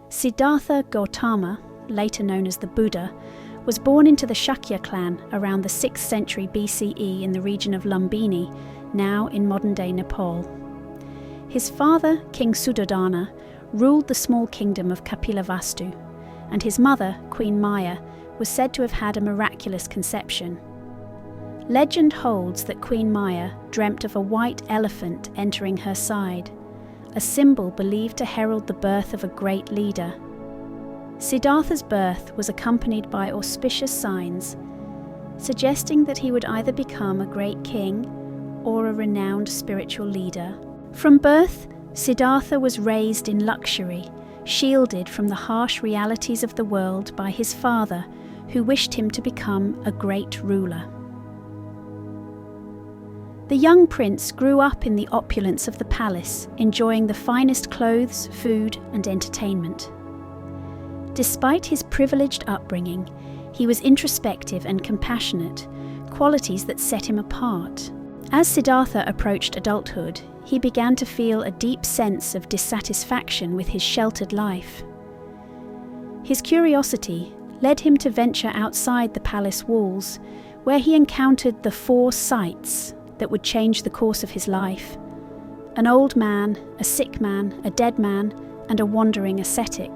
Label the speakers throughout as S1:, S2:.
S1: Siddhartha Gautama, later known as the Buddha, was born into the Shakya clan around the 6th century BCE in the region of Lumbini, now in modern-day Nepal. His father, King Suddhodana, ruled the small kingdom of Kapilavastu, and his mother, Queen Maya, was said to have had a miraculous conception. Legend holds that Queen Maya dreamt of a white elephant entering her side, a symbol believed to herald the birth of a great leader. Siddhartha's birth was accompanied by auspicious signs, suggesting that he would either become a great king or a renowned spiritual leader. From birth, Siddhartha was raised in luxury, shielded from the harsh realities of the world by his father, who wished him to become a great ruler. The young prince grew up in the opulence of the palace, enjoying the finest clothes, food, and entertainment. Despite his privileged upbringing, he was introspective and compassionate, qualities that set him apart. As Siddhartha approached adulthood, he began to feel a deep sense of dissatisfaction with his sheltered life. His curiosity led him to venture outside the palace walls, where he encountered the 4 sights that would change the course of his life: an old man, a sick man, a dead man, and a wandering ascetic.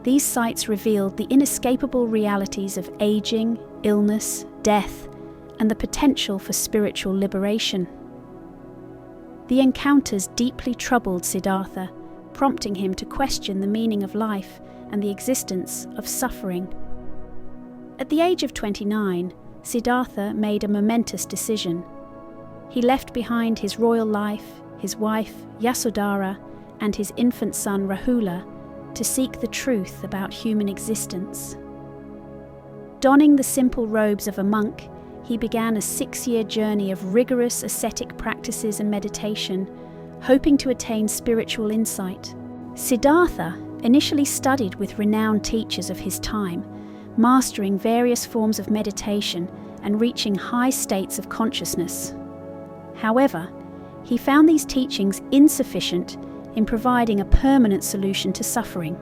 S1: These sights revealed the inescapable realities of aging, illness, death, and the potential for spiritual liberation. The encounters deeply troubled Siddhartha, prompting him to question the meaning of life and the existence of suffering. At the age of 29, Siddhartha made a momentous decision. He left behind his royal life, his wife Yasodhara, and his infant son Rahula to seek the truth about human existence. Donning the simple robes of a monk, he began a 6-year journey of rigorous ascetic practices and meditation, hoping to attain spiritual insight. Siddhartha initially studied with renowned teachers of his time, mastering various forms of meditation and reaching high states of consciousness. However, he found these teachings insufficient in providing a permanent solution to suffering.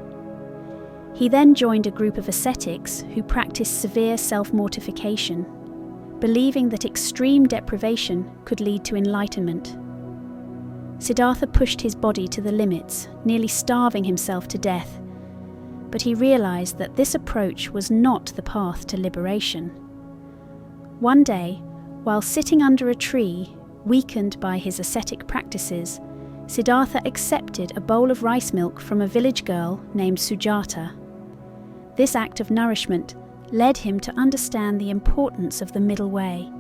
S1: He then joined a group of ascetics who practiced severe self-mortification, believing that extreme deprivation could lead to enlightenment. Siddhartha pushed his body to the limits, nearly starving himself to death, but he realized that this approach was not the path to liberation. One day, while sitting under a tree, weakened by his ascetic practices, Siddhartha accepted a bowl of rice milk from a village girl named Sujata. This act of nourishment led him to understand the importance of the middle way,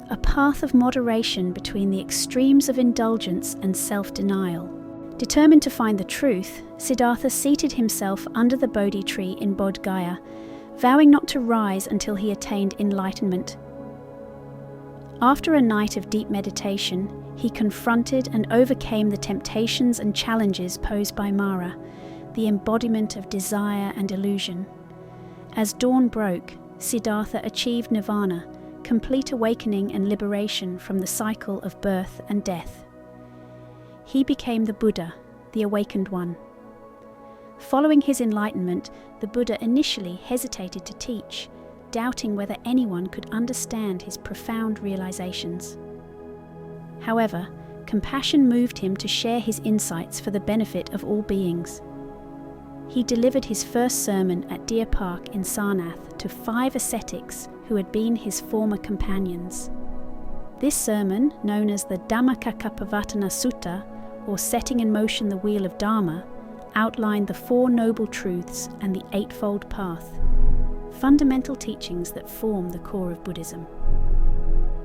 S1: a path of moderation between the extremes of indulgence and self-denial. Determined to find the truth, Siddhartha seated himself under the Bodhi tree in Bodh Gaya, vowing not to rise until he attained enlightenment. After a night of deep meditation, he confronted and overcame the temptations and challenges posed by Mara, the embodiment of desire and illusion. As dawn broke, Siddhartha achieved nirvana, complete awakening and liberation from the cycle of birth and death. He became the Buddha, the awakened one. Following his enlightenment, the Buddha initially hesitated to teach, doubting whether anyone could understand his profound realizations. However, compassion moved him to share his insights for the benefit of all beings. He delivered his first sermon at Deer Park in Sarnath to 5 ascetics who had been his former companions. This sermon, known as the Dhammacakkappavattana Sutta, or Setting in Motion the Wheel of Dharma, outlined the 4 noble truths and the Eightfold Path, fundamental teachings that form the core of Buddhism.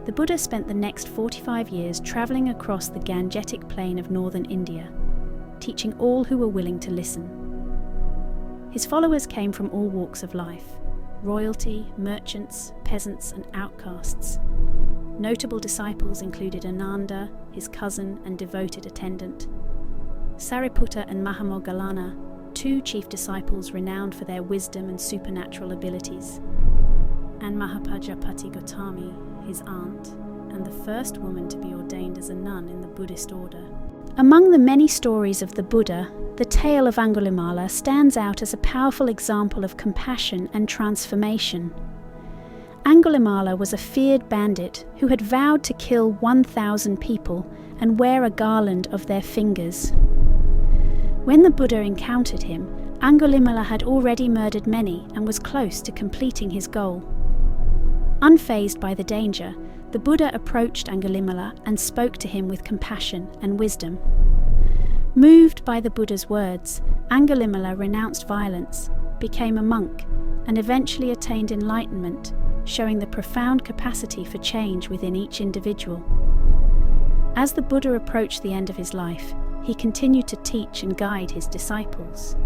S1: The Buddha spent the next 45 years travelling across the Gangetic plain of northern India, teaching all who were willing to listen. His followers came from all walks of life: royalty, merchants, peasants, and outcasts. Notable disciples included Ananda, his cousin and devoted attendant, Sariputta and Mahamoggallana, 2 chief disciples renowned for their wisdom and supernatural abilities, and Mahapajapati Gotami, his aunt, and the first woman to be ordained as a nun in the Buddhist order. Among the many stories of the Buddha, the tale of Angulimala stands out as a powerful example of compassion and transformation. Angulimala was a feared bandit who had vowed to kill 1,000 people and wear a garland of their fingers. When the Buddha encountered him, Angulimala had already murdered many and was close to completing his goal. Unfazed by the danger, the Buddha approached Angulimala and spoke to him with compassion and wisdom. Moved by the Buddha's words, Angulimala renounced violence, became a monk, and eventually attained enlightenment, showing the profound capacity for change within each individual. As the Buddha approached the end of his life, he continued to teach and guide his disciples.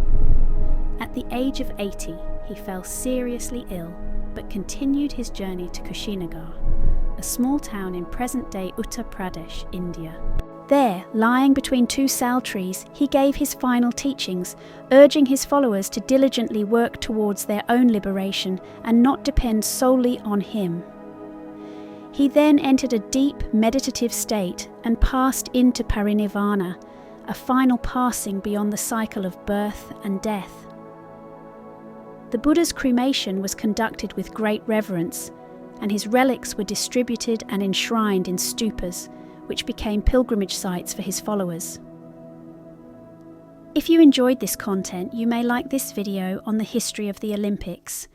S1: At the age of 80, he fell seriously ill, but continued his journey to Kushinagar, a small town in present-day Uttar Pradesh, India. There, lying between two sal trees, he gave his final teachings, urging his followers to diligently work towards their own liberation and not depend solely on him. He then entered a deep meditative state and passed into parinirvana, a final passing beyond the cycle of birth and death. The Buddha's cremation was conducted with great reverence, and his relics were distributed and enshrined in stupas, which became pilgrimage sites for his followers. If you enjoyed this content, you may like this video on the history of the Olympics.